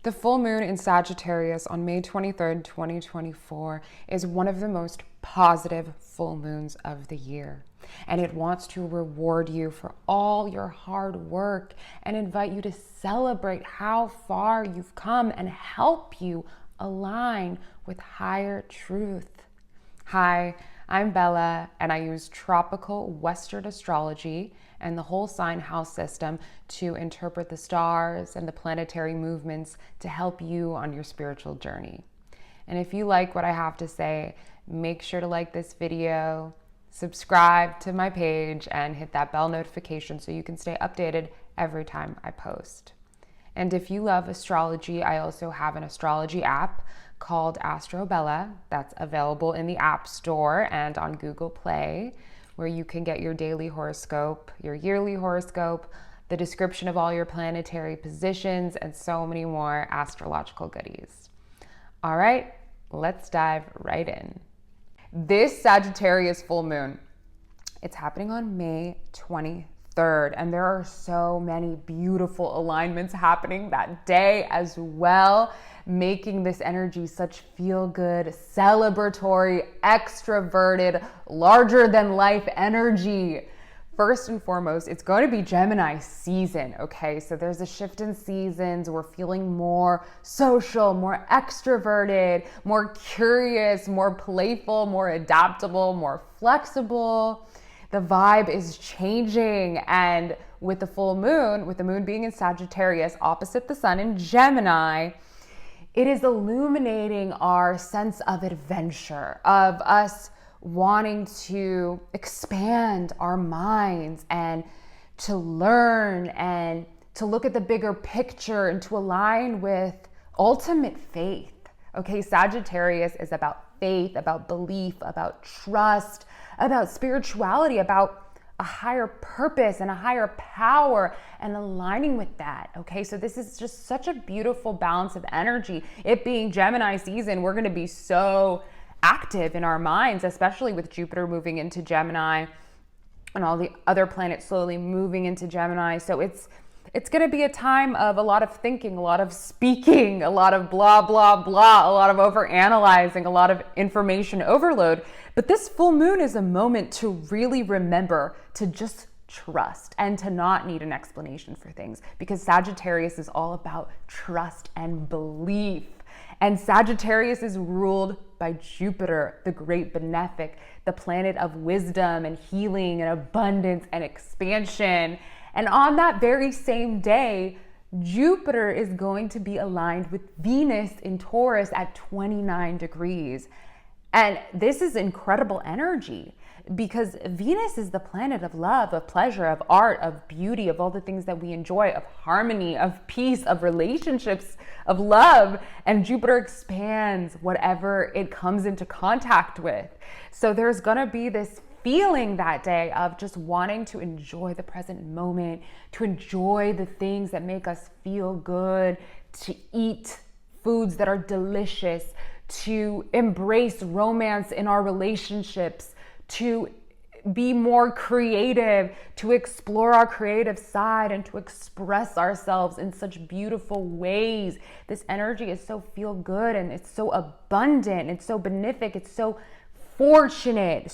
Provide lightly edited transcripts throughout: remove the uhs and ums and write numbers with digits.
The full moon in Sagittarius on May 23rd, 2024 is one of the most positive full moons of the year. And it wants to reward you for all your hard work and invite you to celebrate how far you've come and help you align with higher truth. Hi, I'm Bella, and I use tropical Western astrology and the whole sign house system to interpret the stars and the planetary movements to help you on your spiritual journey. And if you like what I have to say, make sure to like this video, subscribe to my page, and hit that bell notification so you can stay updated every time I post. And if you love astrology, I also have an astrology app called Astro Bella that's available in the App Store and on Google Play, where you can get your daily horoscope, your yearly horoscope, the description of all your planetary positions, and so many more astrological goodies. All right, let's dive right in. This Sagittarius full moon, it's happening on May 23rd, and there are so many beautiful alignments happening that day as well, making this energy such feel-good, celebratory, extroverted, larger-than-life energy. First and foremost, it's going to be Gemini season, okay? So there's a shift in seasons. We're feeling more social, more extroverted, more curious, more playful, more adaptable, more flexible. The vibe is changing, and with the full moon, with the moon being in Sagittarius opposite the sun in Gemini, it is illuminating our sense of adventure, of us wanting to expand our minds and to learn and to look at the bigger picture and to align with ultimate faith. Okay, Sagittarius is about faith, about belief, about trust, about spirituality, about a higher purpose and a higher power and aligning with that. Okay, so this is just such a beautiful balance of energy. It being Gemini season, we're going to be so active in our minds, especially with Jupiter moving into Gemini and all the other planets slowly moving into Gemini. So it's going to be a time of a lot of thinking, a lot of speaking, a lot of blah, blah, blah, a lot of overanalyzing, a lot of information overload. But this full moon is a moment to really remember to just trust and to not need an explanation for things, because Sagittarius is all about trust and belief. And Sagittarius is ruled by Jupiter, the great benefic, the planet of wisdom and healing and abundance and expansion. And on that very same day, Jupiter is going to be aligned with Venus in Taurus at 29 degrees. And this is incredible energy because Venus is the planet of love, of pleasure, of art, of beauty, of all the things that we enjoy, of harmony, of peace, of relationships, of love. And Jupiter expands whatever it comes into contact with. So there's going to be this feeling that day of just wanting to enjoy the present moment, to enjoy the things that make us feel good, to eat foods that are delicious, to embrace romance in our relationships, to be more creative, to explore our creative side and to express ourselves in such beautiful ways. This energy is so feel good and it's so abundant, it's so benefic, it's so fortunate,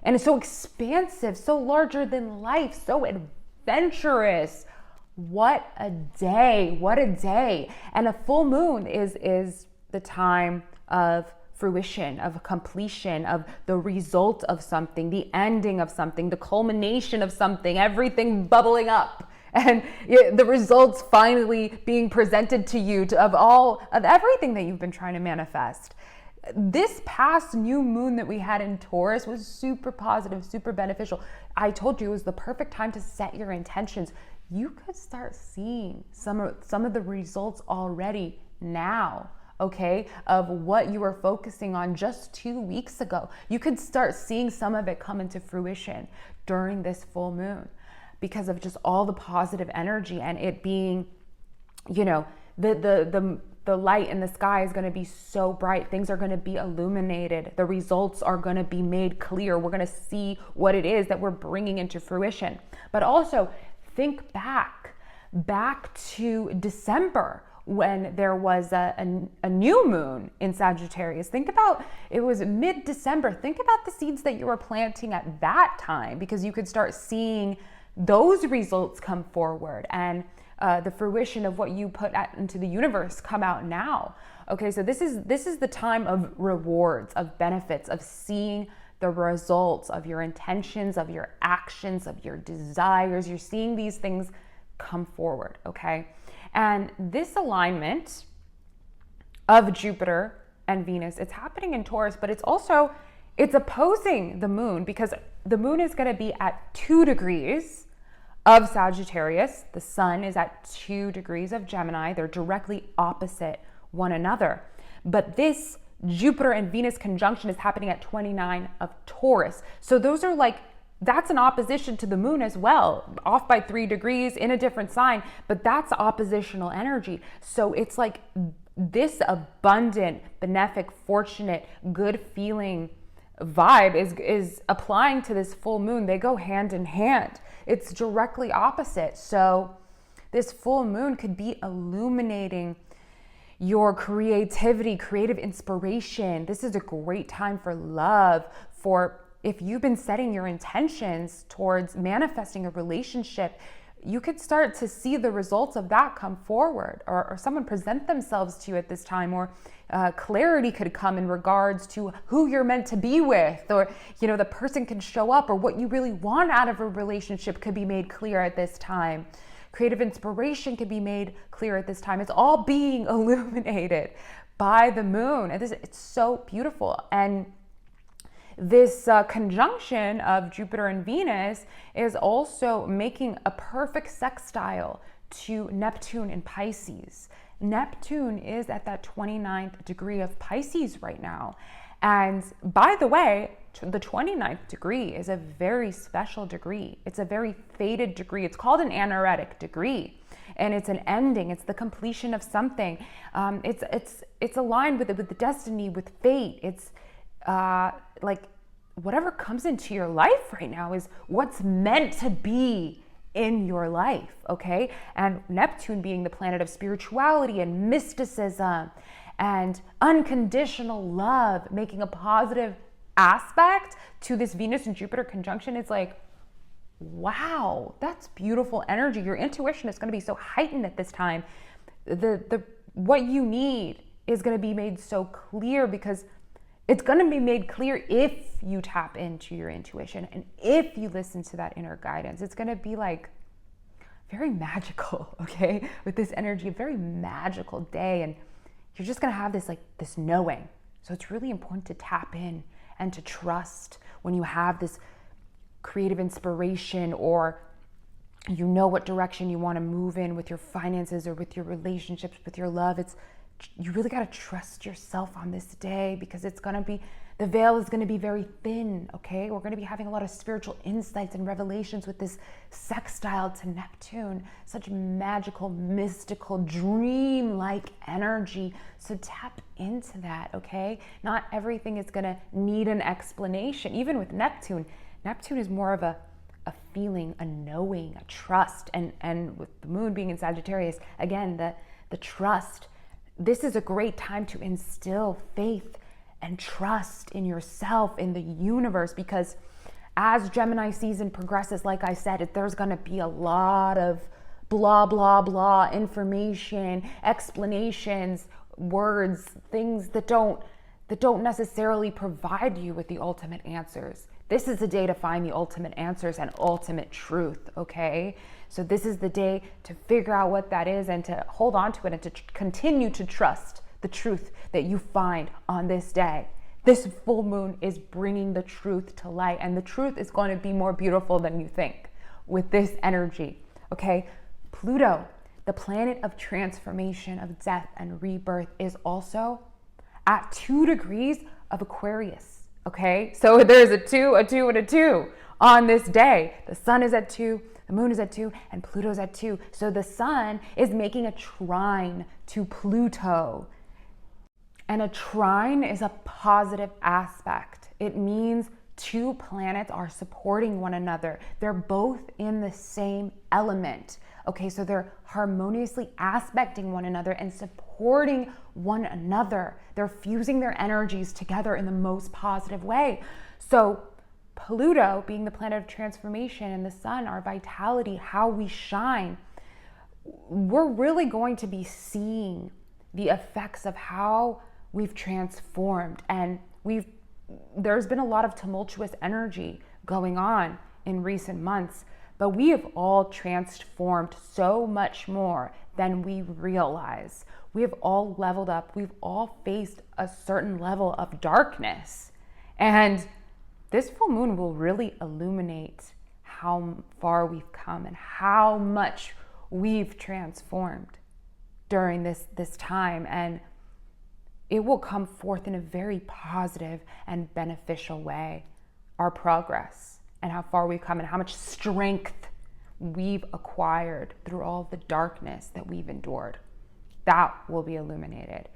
and it's so expansive, so larger than life, so adventurous. What a day, what a day. And a full moon is the time of fruition, of completion, of the result of something, the ending of something, the culmination of something, everything bubbling up, and the results finally being presented to you of everything that you've been trying to manifest. This past new moon that we had in Taurus was super positive, super beneficial. I told you it was the perfect time to set your intentions. You could start seeing some of the results already now, okay, of what you were focusing on just 2 weeks ago. You could start seeing some of it come into fruition during this full moon because of just all the positive energy and it being, the light in the sky is going to be so bright. Things are going to be illuminated. The results are going to be made clear. We're going to see what it is that we're bringing into fruition. But also think back to December when there was a new moon in Sagittarius. Think about, it was mid-December. Think about the seeds that you were planting at that time, because you could start seeing those results come forward, and the fruition of what you put out into the universe come out now. Okay, so this is the time of rewards, of benefits, of seeing the results of your intentions, of your actions, of your desires. You're seeing these things come forward, okay? And this alignment of Jupiter and Venus, it's happening in Taurus, but it's opposing the moon, because the moon is going to be at 2 degrees of Sagittarius. The sun is at 2 degrees of Gemini. They're directly opposite one another. But this Jupiter and Venus conjunction is happening at 29 of Taurus. So those are like, that's an opposition to the moon as well, off by 3 degrees in a different sign, but that's oppositional energy. So it's like this abundant, benefic, fortunate, good feeling vibe is applying to this full moon. They go hand in hand. It's directly opposite. So this full moon could be illuminating your creativity, creative inspiration. This is a great time for love, for if you've been setting your intentions towards manifesting a relationship, you could start to see the results of that come forward, or someone present themselves to you at this time, or clarity could come in regards to who you're meant to be with, or the person can show up, or what you really want out of a relationship could be made clear at this time. Creative inspiration could be made clear at this time. It's all being illuminated by the moon. And it's so beautiful. And this conjunction of Jupiter and Venus is also making a perfect sextile to Neptune in Pisces. Neptune is at that 29th degree of Pisces right now. And by the way, the 29th degree is a very special degree. It's a very fated degree. It's called an anaretic degree, and it's an ending. It's the completion of something. It's aligned with the destiny, with fate. It's like whatever comes into your life right now is what's meant to be in your life, okay? And Neptune being the planet of spirituality and mysticism and unconditional love, making a positive aspect to this Venus and Jupiter conjunction, is like, wow, that's beautiful energy. Your intuition is going to be so heightened at this time. The what you need is going to be made so clear, because it's going to be made clear if you tap into your intuition and if you listen to that inner guidance. It's going to be like very magical, okay? With this energy, a very magical day, and you're just going to have this knowing. So it's really important to tap in and to trust when you have this creative inspiration, or what direction you want to move in with your finances or with your relationships, with your love. You really got to trust yourself on this day, because the veil is going to be very thin, okay? We're going to be having a lot of spiritual insights and revelations with this sextile to Neptune, such magical, mystical, dream-like energy. So tap into that, okay? Not everything is going to need an explanation. Even with Neptune is more of a feeling, a knowing, a trust. And with the moon being in Sagittarius, again, the trust. This is a great time to instill faith and trust in yourself, in the universe, because as Gemini season progresses, like I said, there's going to be a lot of blah, blah, blah information, explanations, words, things that don't necessarily provide you with the ultimate answers. This is the day to find the ultimate answers and ultimate truth, okay? So this is the day to figure out what that is and to hold on to it and to continue to trust the truth that you find on this day. This full moon is bringing the truth to light, and the truth is going to be more beautiful than you think with this energy, okay? Pluto, the planet of transformation, of death and rebirth, is also at 2 degrees of Aquarius, okay? So there's a 2, a 2, and a 2 on this day. The sun is at 2, the moon is at 2, and Pluto's at 2. So the sun is making a trine to Pluto. And a trine is a positive aspect. It means 2 planets are supporting one another. They're both in the same element, Okay, so they're harmoniously aspecting one another and supporting one another. They're fusing their energies together in the most positive way. So Pluto, being the planet of transformation, and the sun, our vitality, how we shine, we're really going to be seeing the effects of how we've transformed. And there's been a lot of tumultuous energy going on in recent months, but we have all transformed so much more than we realize. We have all leveled up. We've all faced a certain level of darkness. And this full moon will really illuminate how far we've come and how much we've transformed during this time. And it will come forth in a very positive and beneficial way. Our progress and how far we've come and how much strength we've acquired through all the darkness that we've endured. That will be illuminated.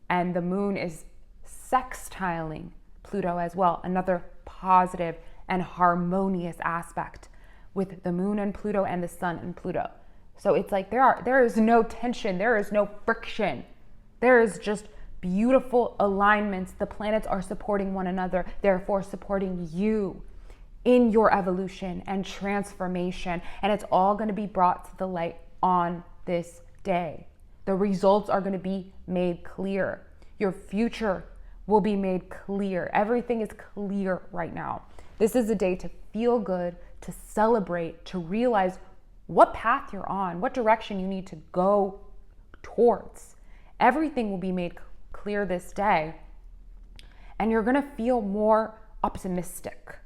And the moon is sextiling Pluto as well, another positive and harmonious aspect with the moon and Pluto and the sun and Pluto. So it's like there is no tension, there is no friction. There is just beautiful alignments. The planets are supporting one another, therefore supporting you in your evolution and transformation. And it's all going to be brought to the light on this day. The results are going to be made clear. Your future will be made clear. Everything is clear right now. This is a day to feel good, to celebrate, to realize what path you're on, what direction you need to go towards. Everything will be made clear this day, and you're going to feel more optimistic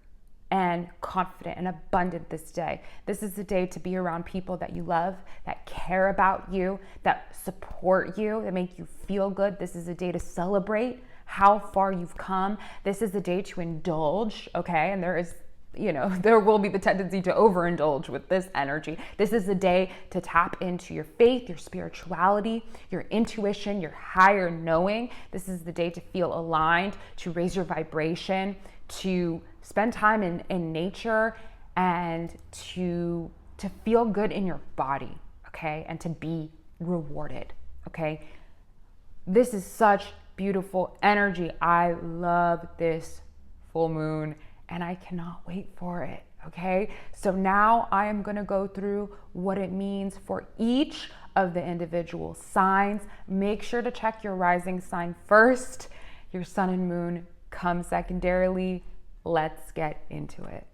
and confident and abundant this day. This is the day to be around people that you love, that care about you, that support you, that make you feel good. This is a day to celebrate how far you've come. This is the day to indulge, okay? And there will be the tendency to overindulge with this energy. This is the day to tap into your faith, your spirituality, your intuition, your higher knowing. This is the day to feel aligned, to raise your vibration, to spend time in nature, and to feel good in your body, okay? And to be rewarded, okay? This is such beautiful energy. I love this full moon, and I cannot wait for it, okay? So now I am gonna go through what it means for each of the individual signs. Make sure to check your rising sign first. Your sun and moon come secondarily. Let's get into it.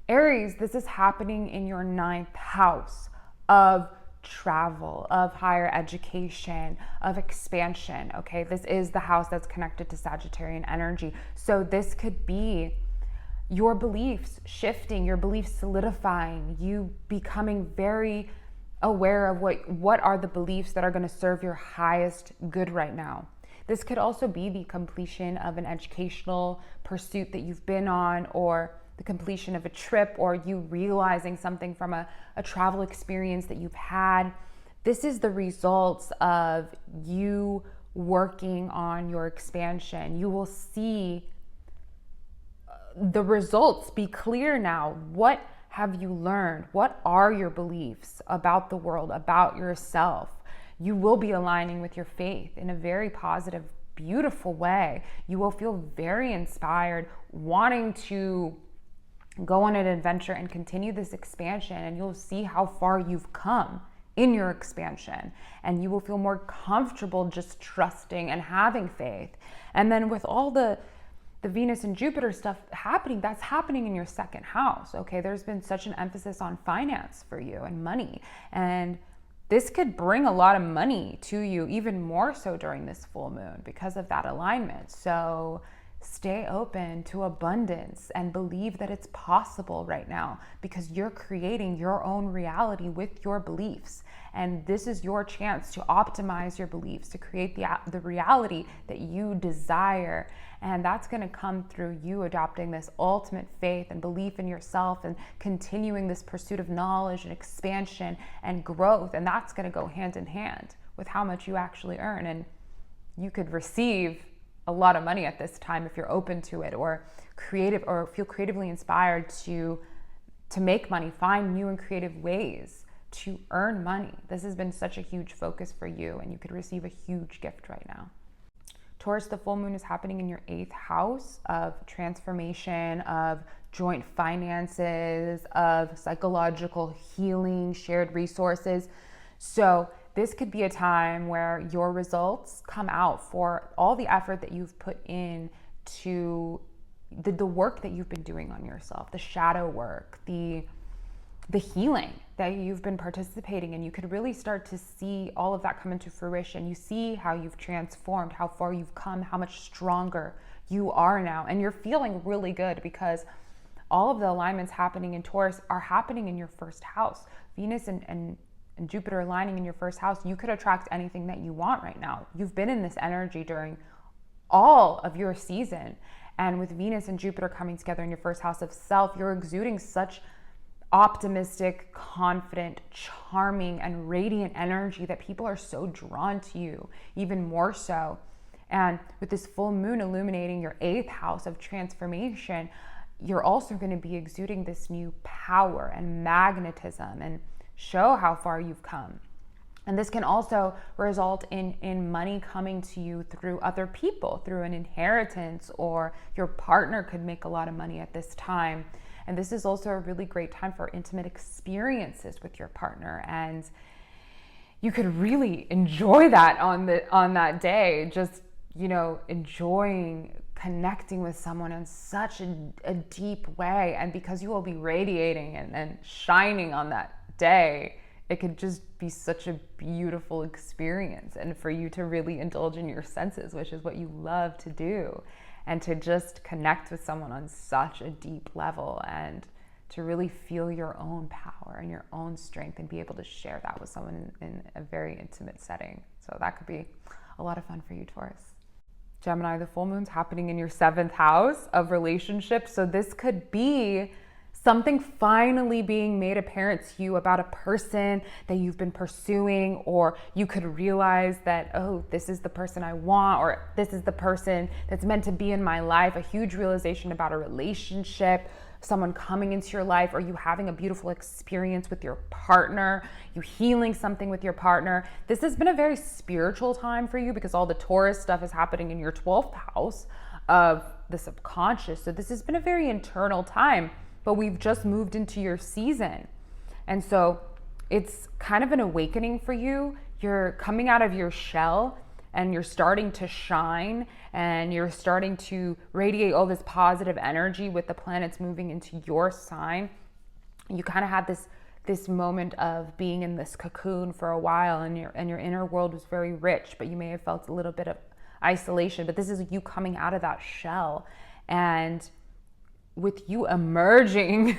Aries, this is happening in your 9th house of travel, of higher education, of expansion, okay? This is the house that's connected to Sagittarian energy. So this could be your beliefs shifting, your beliefs solidifying, you becoming very aware of what are the beliefs that are going to serve your highest good right now. This could also be the completion of an educational pursuit that you've been on, or the completion of a trip, or you realizing something from a travel experience that you've had. This is the results of you working on your expansion. You will see the results be clear now. What have you learned? What are your beliefs about the world, about yourself? You will be aligning with your faith in a very positive, beautiful way. You will feel very inspired, wanting to go on an adventure and continue this expansion, and you'll see how far you've come in your expansion, and you will feel more comfortable just trusting and having faith. And then with all the Venus and Jupiter stuff happening, that's happening in your 2nd house, okay? There's been such an emphasis on finance for you and money, and this could bring a lot of money to you, even more so during this full moon because of that alignment. So stay open to abundance and believe that it's possible right now, because you're creating your own reality with your beliefs. And this is your chance to optimize your beliefs, to create the reality that you desire. And that's going to come through you adopting this ultimate faith and belief in yourself, and continuing this pursuit of knowledge and expansion and growth. And that's going to go hand in hand with how much you actually earn. And you could receive a lot of money at this time if you're open to it, or creative, or feel creatively inspired to make money, find new and creative ways to earn money. This has been such a huge focus for you, and you could receive a huge gift right now. Taurus, the full moon is happening in your 8th house of transformation, of joint finances, of psychological healing, shared resources. So this could be a time where your results come out for all the effort that you've put in to the work that you've been doing on yourself, the shadow work, the healing that you've been participating in. You could really start to see all of that come into fruition. You see how you've transformed, how far you've come, how much stronger you are now. And you're feeling really good because all of the alignments happening in Taurus are happening in your 1st house. Venus and Jupiter aligning in your 1st house. You could attract anything that you want right now. You've been in this energy during all of your season. And with Venus and Jupiter coming together in your 1st house of self, you're exuding such optimistic, confident, charming, and radiant energy that people are so drawn to you, even more so. And with this full moon illuminating your 8th house of transformation, you're also going to be exuding this new power and magnetism and show how far you've come. And this can also result in money coming to you through other people, through an inheritance, or your partner could make a lot of money at this time. And this is also a really great time for intimate experiences with your partner. And you could really enjoy that on that day, just, enjoying connecting with someone in such a deep way. And because you will be radiating and shining on that day, it could just be such a beautiful experience. And for you to really indulge in your senses, which is what you love to do, and to just connect with someone on such a deep level and to really feel your own power and your own strength and be able to share that with someone in a very intimate setting. So that could be a lot of fun for you, Taurus. Gemini, the full moon's happening in your 7th house of relationships. So this could be something finally being made apparent to you about a person that you've been pursuing, or you could realize that, oh, this is the person I want, or this is the person that's meant to be in my life. A huge realization about a relationship, someone coming into your life, or you having a beautiful experience with your partner, you healing something with your partner. This has been a very spiritual time for you because all the Taurus stuff is happening in your 12th house of the subconscious. So this has been a very internal time. But we've just moved into your season. And so it's kind of an awakening for you. You're coming out of your shell and you're starting to shine and you're starting to radiate all this positive energy with the planets moving into your sign. You kind of had this moment of being in this cocoon for a while, and your inner world was very rich, but you may have felt a little bit of isolation. But this is you coming out of that shell, and with you emerging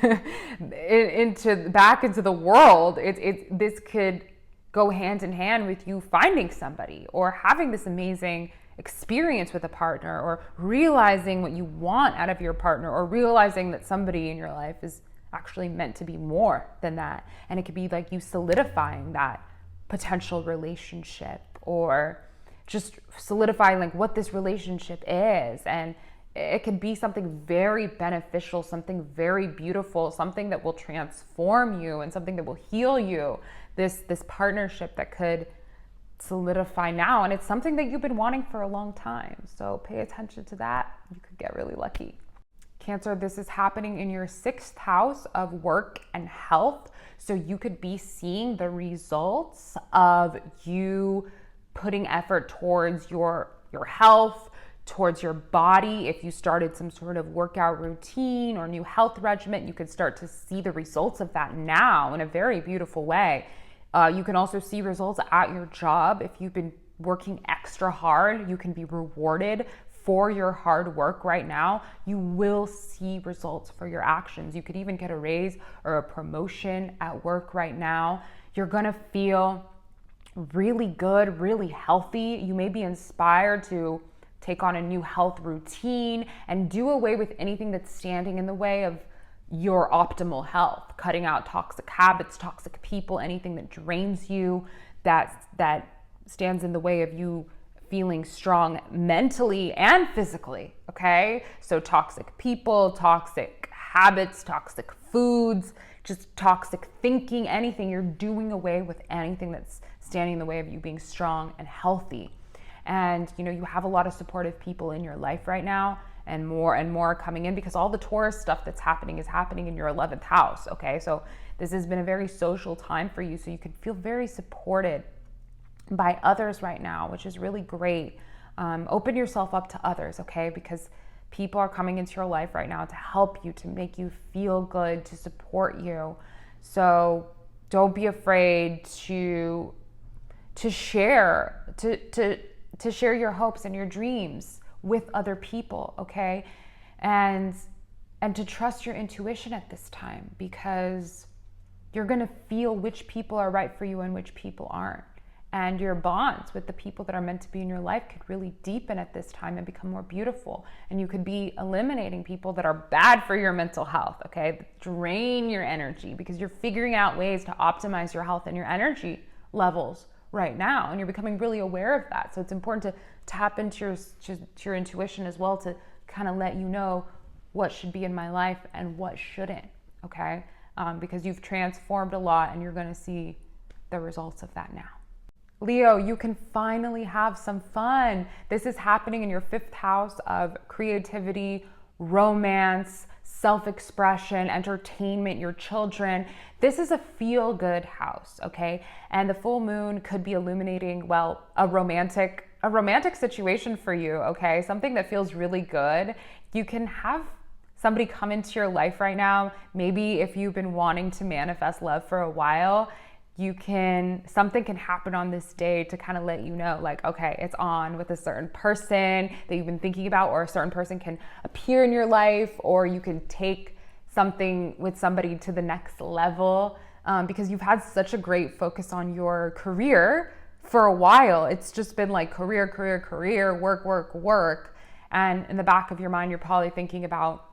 back into the world, this could go hand in hand with you finding somebody or having this amazing experience with a partner, or realizing what you want out of your partner, or realizing that somebody in your life is actually meant to be more than that. And it could be like you solidifying that potential relationship, or just solidifying like what this relationship is. And it could be something very beneficial, something very beautiful, something that will transform you and something that will heal you. This partnership that could solidify now, and it's something that you've been wanting for a long time. So pay attention to that. You could get really lucky. Cancer, this is happening in your 6th house of work and health. So you could be seeing the results of you putting effort towards your health, towards your body. If you started some sort of workout routine or new health regimen, you could start to see the results of that now in a very beautiful way. You can also see results at your job. If you've been working extra hard, you can be rewarded for your hard work right now. You will see results for your actions. You could even get a raise or a promotion at work right now. You're gonna feel really good, really healthy. You may be inspired to take on a new health routine and do away with anything that's standing in the way of your optimal health, cutting out toxic habits, toxic people, anything that drains you, that stands in the way of you feeling strong mentally and physically, okay? So toxic people, toxic habits, toxic foods, just toxic thinking, anything. You're doing away with anything that's standing in the way of you being strong and healthy. And, you know, you have a lot of supportive people in your life right now, and more coming in, because all the Taurus stuff that's happening is happening in your 11th house, okay? So this has been a very social time for you, so you can feel very supported by others right now, which is really great. Open yourself up to others, okay? Because people are coming into your life right now to help you, to make you feel good, to support you. So don't be afraid to share, to share your hopes and your dreams with other people, okay? And to trust your intuition at this time, because you're gonna feel which people are right for you and which people aren't. And your bonds with the people that are meant to be in your life could really deepen at this time and become more beautiful. And you could be eliminating people that are bad for your mental health, okay? That drain your energy, because you're figuring out ways to optimize your health and your energy levels right now, and you're becoming really aware of that. So it's important to tap into your intuition as well, to kind of let you know what should be in my life and what shouldn't, okay? Because you've transformed a lot, and you're going to see the results of that now. Leo, you can finally have some fun. This is happening in your 5th house of creativity, romance, self-expression, entertainment, your children. This is a feel-good house, okay? And the full moon could be illuminating, well, a romantic situation for you, okay? Something that feels really good. You can have somebody come into your life right now. Maybe if you've been wanting to manifest love for a while, something can happen on this day to kind of let you know, like, okay, it's on with a certain person that you've been thinking about, or a certain person can appear in your life, or you can take something with somebody to the next level, because you've had such a great focus on your career for a while. It's just been like career, work. And in the back of your mind, you're probably thinking about,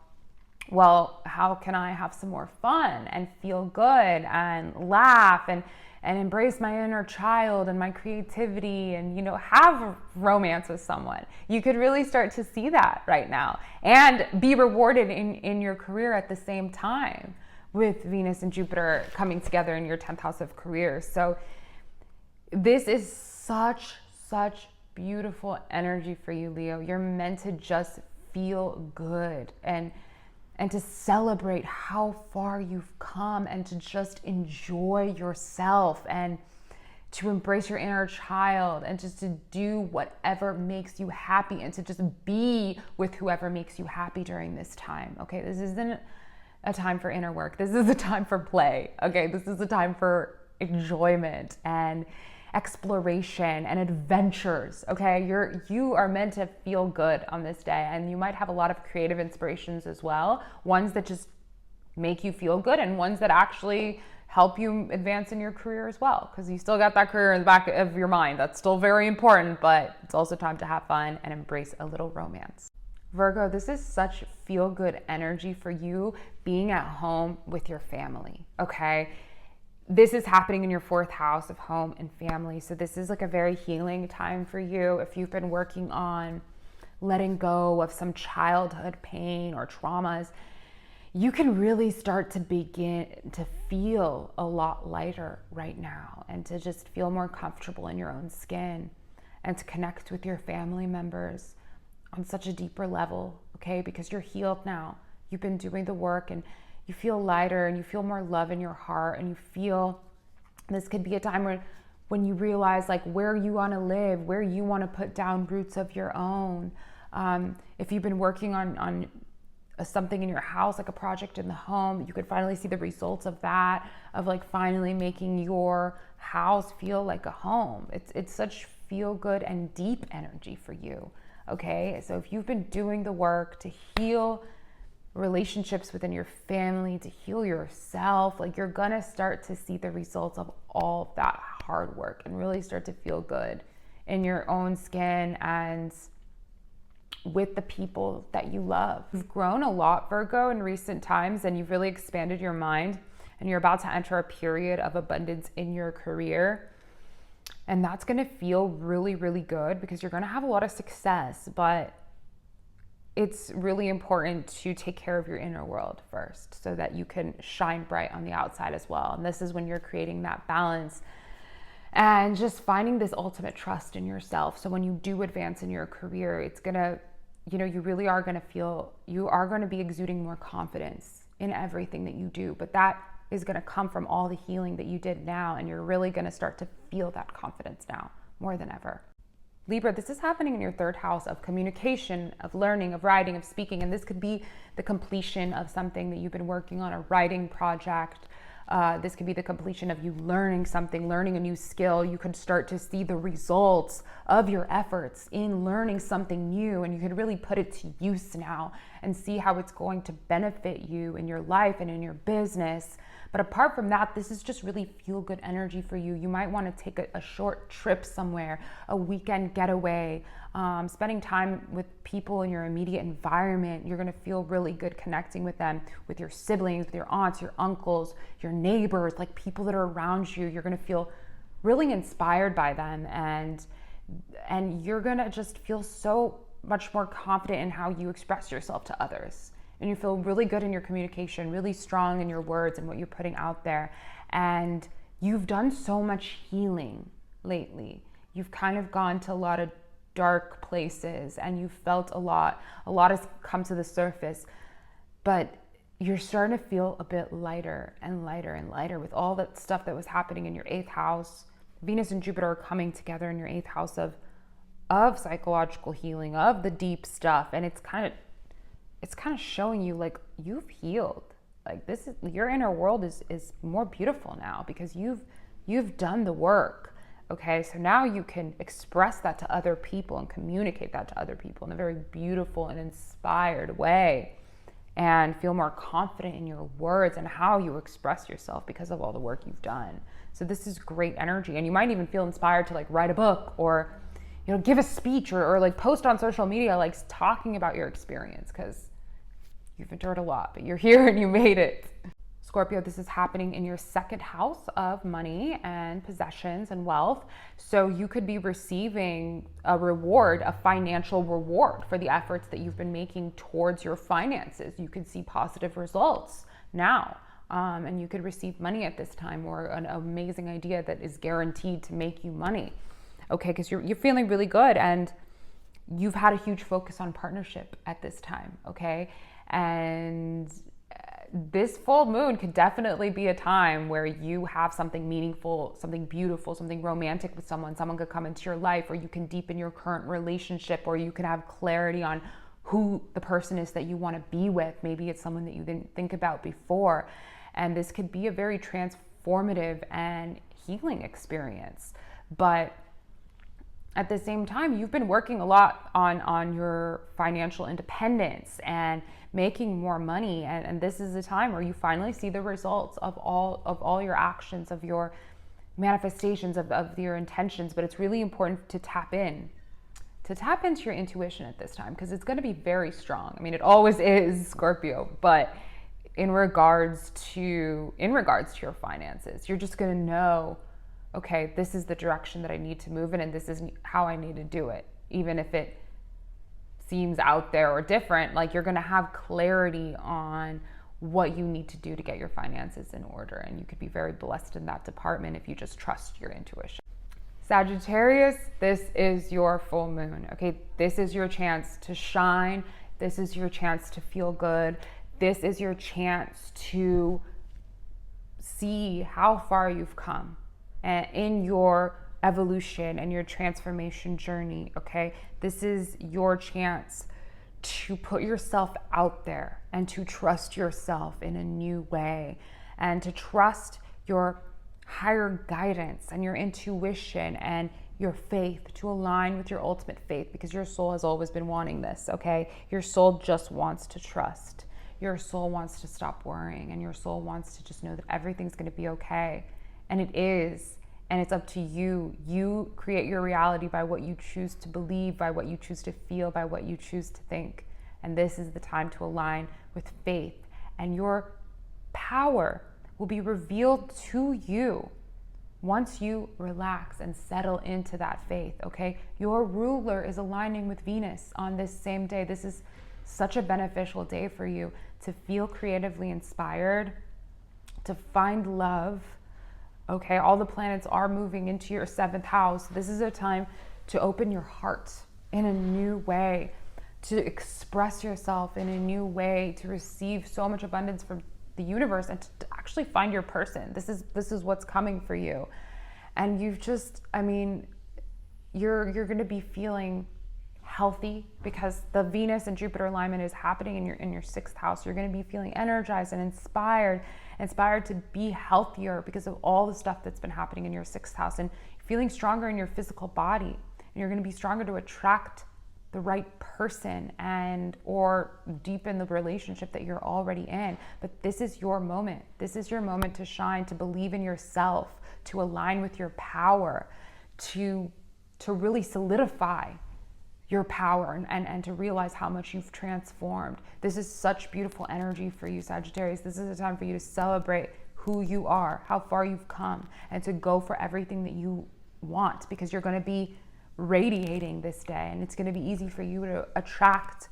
well, how can I have some more fun and feel good and laugh and embrace my inner child and my creativity and, you know, have romance with someone. You could really start to see that right now and be rewarded in your career at the same time, with Venus and Jupiter coming together in your 10th house of career. So this is such beautiful energy for you, Leo. You're meant to just feel good and to celebrate how far you've come, and to just enjoy yourself, and to embrace your inner child, and just to do whatever makes you happy, and to just be with whoever makes you happy during this time, okay? This isn't a time for inner work. This is a time for play, okay? This is a time for enjoyment and exploration and adventures, okay? You are meant to feel good on this day, and you might have a lot of creative inspirations as well, ones that just make you feel good, and ones that actually help you advance in your career as well, because you still got that career in the back of your mind. That's still very important, but it's also time to have fun and embrace a little romance. Virgo, this is such feel-good energy for you, being at home with your family, okay? This is happening in your 4th house of home and family. So this is like a very healing time for you. If you've been working on letting go of some childhood pain or traumas, you can really start to begin to feel a lot lighter right now, and to just feel more comfortable in your own skin, and to connect with your family members on such a deeper level, okay? Because you're healed now. You've been doing the work, and you feel lighter, and you feel more love in your heart, and you feel this could be a time when you realize like where you want to live, where you want to put down roots of your own. If you've been working on something in your house, like a project in the home, you could finally see the results of that, of like finally making your house feel like a home. It's such feel good and deep energy for you, okay? So if you've been doing the work to heal relationships within your family, to heal yourself, like you're gonna start to see the results of all of that hard work, and really start to feel good in your own skin and with the people that you love. You've grown a lot, Virgo, in recent times, and you've really expanded your mind, and you're about to enter a period of abundance in your career. And that's gonna feel really good, because you're gonna have a lot of success, but it's really important to take care of your inner world first so that you can shine bright on the outside as well. And this is when you're creating that balance and just finding this ultimate trust in yourself. So when you do advance in your career, it's gonna, you know, you really are gonna feel, you are gonna be exuding more confidence in everything that you do. But that is gonna come from all the healing that you did now. And you're really gonna start to feel that confidence now more than ever. Libra, this is happening in your third house of communication, of learning, of writing, of speaking. And this could be the completion of something that you've been working on, a writing project. This could be the completion of you learning something, learning a new skill. You could start to see the results of your efforts in learning something new, and you could really put it to use now and see how it's going to benefit you in your life and in your business. But apart from that, this is just really feel-good energy for you. You might want to take a short trip somewhere, a weekend getaway, spending time with people in your immediate environment. You're going to feel really good connecting with them, with your siblings, with your aunts, your uncles, your neighbors, like people that are around you. You're going to feel really inspired by them, and you're going to just feel so much more confident in how you express yourself to others. And you feel really good in your communication, really strong in your words and what you're putting out there. And you've done so much healing lately. You've kind of gone to a lot of dark places and you've felt a lot has come to the surface, but you're starting to feel a bit lighter and lighter and lighter with all that stuff that was happening in your 8th house. Venus and Jupiter are coming together in your 8th house of psychological healing, of the deep stuff. And it's kind of showing you like you've healed. Like this is, your inner world is more beautiful now because you've done the work. Okay, so now you can express that to other people and communicate that to other people in a very beautiful and inspired way, and feel more confident in your words and how you express yourself because of all the work you've done. So this is great energy, and you might even feel inspired to like write a book or, you know, give a speech or like post on social media, like talking about your experience, because you've endured a lot, but you're here and you made it. Scorpio, this is happening in your 2nd house of money and possessions and wealth. So you could be receiving a reward, a financial reward for the efforts that you've been making towards your finances. You could see positive results now. And you could receive money at this time, or an amazing idea that is guaranteed to make you money. Okay, because you're feeling really good and you've had a huge focus on partnership at this time, okay? And this full moon could definitely be a time where you have something meaningful, something beautiful, something romantic with someone. Someone could come into your life, or you can deepen your current relationship, or you can have clarity on who the person is that you want to be with. Maybe it's someone that you didn't think about before. And this could be a very transformative and healing experience. But at the same time, you've been working a lot on your financial independence and making more money. And this is a time where you finally see the results of all your actions, of your manifestations, of your intentions. But it's really important to tap into your intuition at this time, because it's going to be very strong. I mean, it always is, Scorpio, but in regards to your finances, you're just going to know, okay, this is the direction that I need to move in, and this is how I need to do it. Even if it seems out there or different, like, you're going to have clarity on what you need to do to get your finances in order. And you could be very blessed in that department if you just trust your intuition. Sagittarius, this is your full moon. Okay, this is your chance to shine. This is your chance to feel good. This is your chance to see how far you've come in your evolution and your transformation journey. Okay, this is your chance to put yourself out there and to trust yourself in a new way, and to trust your higher guidance and your intuition and your faith to align with your ultimate faith, because your soul has always been wanting this. Okay, your soul just wants to trust. Your soul wants to stop worrying, and your soul wants to just know that everything's going to be okay. And it is. And it's up to you. You create your reality by what you choose to believe, by what you choose to feel, by what you choose to think. And this is the time to align with faith. And your power will be revealed to you once you relax and settle into that faith, okay? Your ruler is aligning with Venus on this same day. This is such a beneficial day for you to feel creatively inspired, to find love. Okay, all the planets are moving into your 7th house. This is a time to open your heart in a new way, to express yourself in a new way, to receive so much abundance from the universe, and to actually find your person. This is what's coming for you. And you've just, I mean, you're going to be feeling healthy because the Venus and Jupiter alignment is happening in your 6th house. You're going to be feeling energized and inspired to be healthier because of all the stuff that's been happening in your 6th house, and feeling stronger in your physical body. And you're going to be stronger to attract the right person and or deepen the relationship that you're already in. But this is your moment. This is your moment to shine, to believe in yourself, to align with your power, to really solidify your power and to realize how much you've transformed. This is such beautiful energy for you, Sagittarius. This is a time for you to celebrate who you are, how far you've come, and to go for everything that you want, because you're going to be radiating this day, and it's going to be easy for you to attract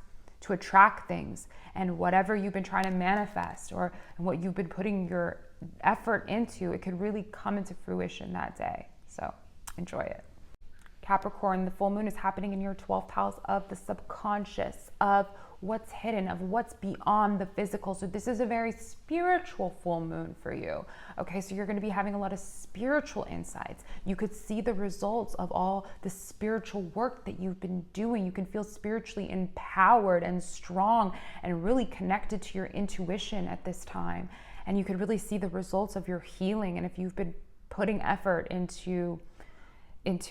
things, and whatever you've been trying to manifest or what you've been putting your effort into, it could really come into fruition that day. So enjoy it. Capricorn, the full moon is happening in your 12th house of the subconscious, of what's hidden, of what's beyond the physical. So this is a very spiritual full moon for you. Okay, so you're going to be having a lot of spiritual insights. You could see the results of all the spiritual work that you've been doing. You can feel spiritually empowered and strong and really connected to your intuition at this time. And you could really see the results of your healing. And if you've been putting effort into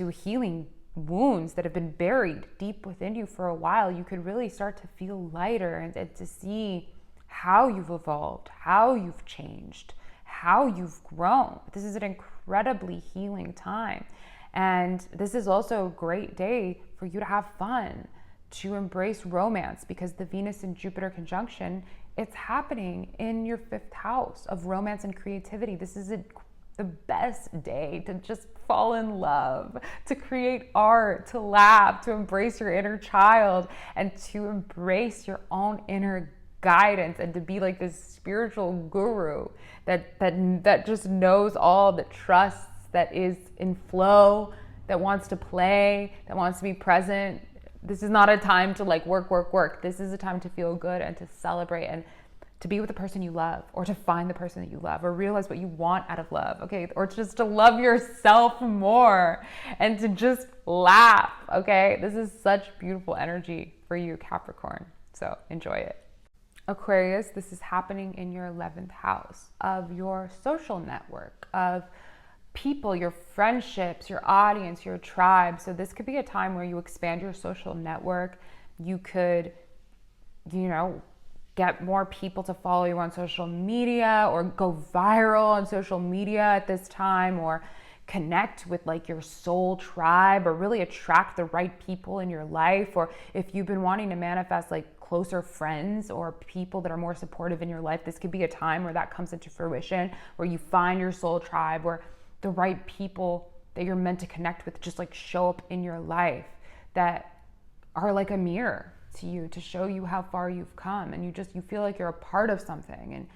healing wounds that have been buried deep within you for a while, you could really start to feel lighter and to see how you've evolved, how you've changed, how you've grown. This is an incredibly healing time. And this is also a great day for you to have fun, to embrace romance, because the Venus and Jupiter conjunction, it's happening in your 5th house of romance and creativity. This is the best day to just fall in love, to create art, to laugh, to embrace your inner child, and to embrace your own inner guidance, and to be like this spiritual guru that just knows all, that trusts, that is in flow, that wants to play, that wants to be present. This is not a time to like work. This is a time to feel good and to celebrate and to be with the person you love, or to find the person that you love, or realize what you want out of love, okay? Or just to love yourself more and to just laugh, okay? This is such beautiful energy for you, Capricorn. So enjoy it. Aquarius, this is happening in your 11th house of your social network, of people, your friendships, your audience, your tribe. So this could be a time where you expand your social network. You could, get more people to follow you on social media, or go viral on social media at this time, or connect with like your soul tribe, or really attract the right people in your life. Or if you've been wanting to manifest like closer friends or people that are more supportive in your life, this could be a time where that comes into fruition, where you find your soul tribe, where the right people that you're meant to connect with just like show up in your life, that are like a mirror to you, to show you how far you've come. And you feel like you're a part of something, and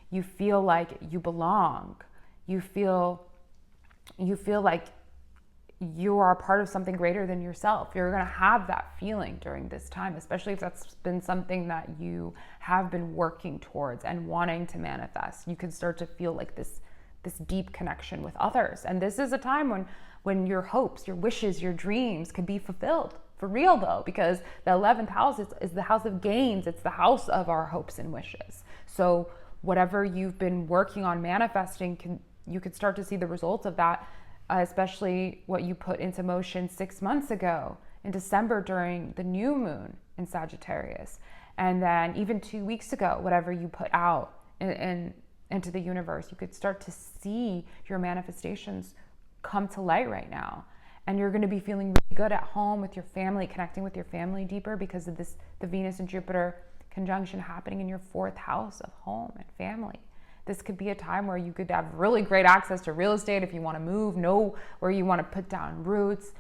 you feel like you belong. You feel like you are a part of something greater than yourself. You're going to have that feeling during this time, especially if that's been something that you have been working towards and wanting to manifest. You can start to feel like this deep connection with others. And this is a time when your hopes, your wishes, your dreams could be fulfilled. For real though, because the 11th house is the house of gains. It's the house of our hopes and wishes. So whatever you've been working on manifesting, you could start to see the results of that, especially what you put into motion 6 months ago in December during the new moon in Sagittarius. And then even 2 weeks ago, whatever you put out into the universe, you could start to see your manifestations come to light right now. And you're going to be feeling really good at home with your family, connecting with your family deeper because of the Venus and Jupiter conjunction happening in your 4th house of home and family. This could be a time where you could have really great access to real estate if you want to move, know where you want to put down roots.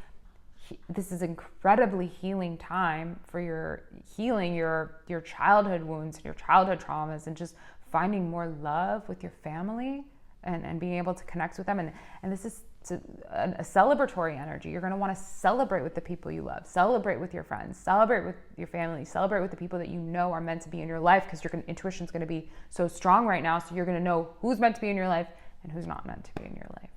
this is incredibly healing time for your healing your childhood wounds, your childhood traumas, and just finding more love with your family and being able to connect with them. And this is a celebratory energy. You're going to want to celebrate with the people you love, celebrate with your friends, celebrate with your family, celebrate with the people that you know are meant to be in your life, because your intuition is going to be so strong right now. So you're going to know who's meant to be in your life and who's not meant to be in your life.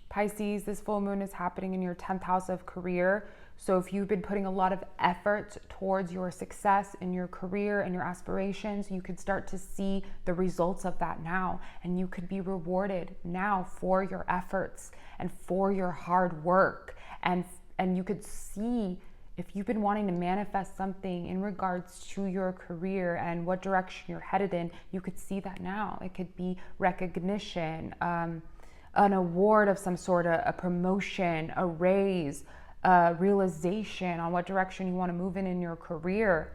Pisces, this full moon is happening in your 10th house of career. So if you've been putting a lot of effort towards your success in your career and your aspirations, you could start to see the results of that now. And you could be rewarded now for your efforts and for your hard work. And you could see, if you've been wanting to manifest something in regards to your career and what direction you're headed in, you could see that now. It could be recognition, an award of some sort, a promotion, a raise, realization on what direction you want to move in your career.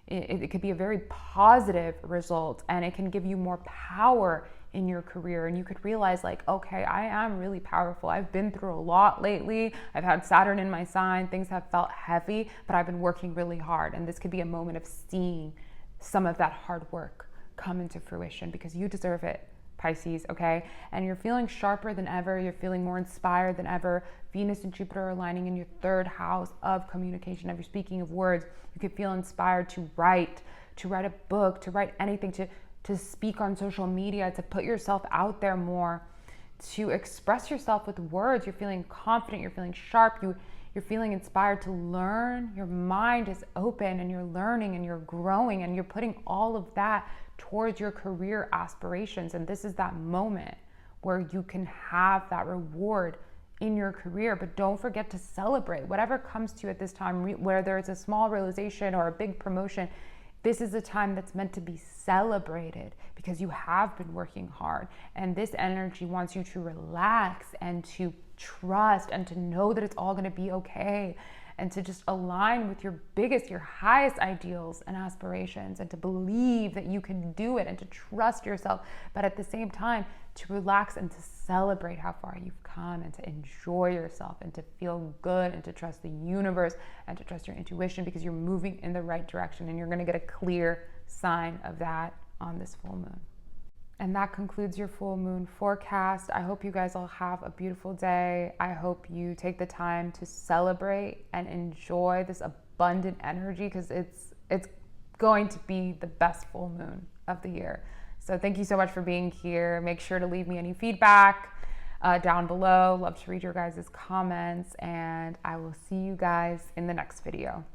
It could be a very positive result, and it can give you more power in your career. And you could realize, like, okay, I am really powerful. I've been through a lot lately. I've had Saturn in my sign. Things have felt heavy, but I've been working really hard. And this could be a moment of seeing some of that hard work come into fruition, because you deserve it, Pisces, okay? And you're feeling sharper than ever. You're feeling more inspired than ever. Venus and Jupiter are aligning in your 3rd house of communication, of your speaking of words. You could feel inspired to write a book, to write anything, to speak on social media, to put yourself out there more, to express yourself with words. You're feeling confident. You're feeling sharp. You're feeling inspired to learn. Your mind is open, and you're learning, and you're growing, and you're putting all of that towards your career aspirations. And this is that moment where you can have that reward in your career. But don't forget to celebrate whatever comes to you at this time, whether it's a small realization or a big promotion. This is a time that's meant to be celebrated, because you have been working hard. And this energy wants you to relax and to trust and to know that it's all going to be okay, and to just align with your highest ideals and aspirations, and to believe that you can do it, and to trust yourself, but at the same time to relax and to celebrate how far you've come, and to enjoy yourself, and to feel good, and to trust the universe, and to trust your intuition, because you're moving in the right direction, and you're going to get a clear sign of that on this full moon. And that concludes your full moon forecast. I hope you guys all have a beautiful day. I hope you take the time to celebrate and enjoy this abundant energy, because it's going to be the best full moon of the year. So thank you so much for being here. Make sure to leave me any feedback down below. Love to read your guys' comments, and I will see you guys in the next video.